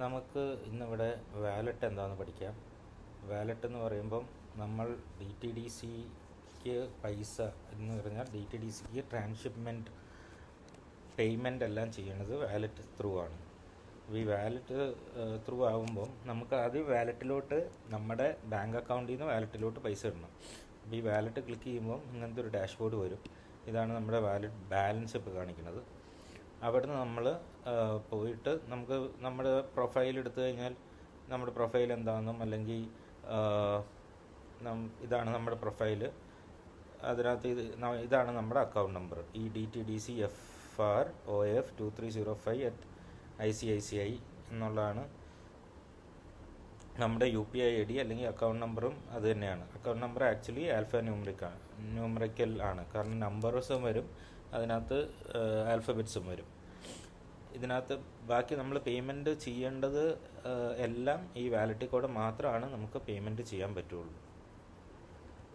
നമുക്ക് ഇന്നിവിടെ വാലറ്റ് എന്താണെന്ന് പഠിക്കാം. വാലറ്റ് എന്ന് പറയുമ്പം നമ്മൾ DTDCക്ക് പൈസ എന്ന് പറഞ്ഞാൽ DTDCക്ക് ട്രാൻസ്ഷിപ്മെൻറ്റ് പേയ്മെൻ്റ് എല്ലാം ചെയ്യണത് വാലറ്റ് ത്രൂ ആണ്. ഈ വാലറ്റ് ത്രൂ ആകുമ്പം നമുക്ക് ആദ്യം വാലറ്റിലോട്ട് നമ്മുടെ ബാങ്ക് അക്കൗണ്ടിൽ നിന്ന് വാലറ്റിലോട്ട് പൈസ ഇടണം. അപ്പോൾ ഈ വാലറ്റ് ക്ലിക്ക് ചെയ്യുമ്പം ഇങ്ങനത്തെ ഒരു ഡാഷ്ബോർഡ് വരും. ഇതാണ് നമ്മുടെ വാലറ്റ് ബാലൻസ് ഇപ്പോൾ കാണിക്കുന്നത്. അവിടുന്ന് നമ്മൾ പോയിട്ട് നമുക്ക് നമ്മുടെ പ്രൊഫൈൽ എടുത്തു കഴിഞ്ഞാൽ നമ്മുടെ പ്രൊഫൈൽ എന്താണെന്നും അല്ലെങ്കിൽ ഇതാണ് നമ്മുടെ പ്രൊഫൈൽ, അതിനകത്ത് ഇതാണ് നമ്മുടെ അക്കൗണ്ട് നമ്പർ ഈ DTDCFROF2305@ICICI എന്നുള്ളതാണ് നമ്മുടെ UPI ID അല്ലെങ്കിൽ അക്കൗണ്ട് നമ്പറും അത് തന്നെയാണ്. അക്കൗണ്ട് നമ്പർ ആക്ച്വലി ന്യൂമറിക്കൽ ആണ്, കാരണം നമ്പേഴ്സും വരും, അതിനകത്ത് ആൽഫബറ്റ്സും വരും. ഇതിനകത്ത് ബാക്കി നമ്മൾ പേയ്മെൻറ്റ് ചെയ്യേണ്ടത് എല്ലാം ഈ വാലറ്റിൽ കൂടെ മാത്രമാണ് നമുക്ക് പേയ്മെൻറ്റ് ചെയ്യാൻ പറ്റുള്ളൂ.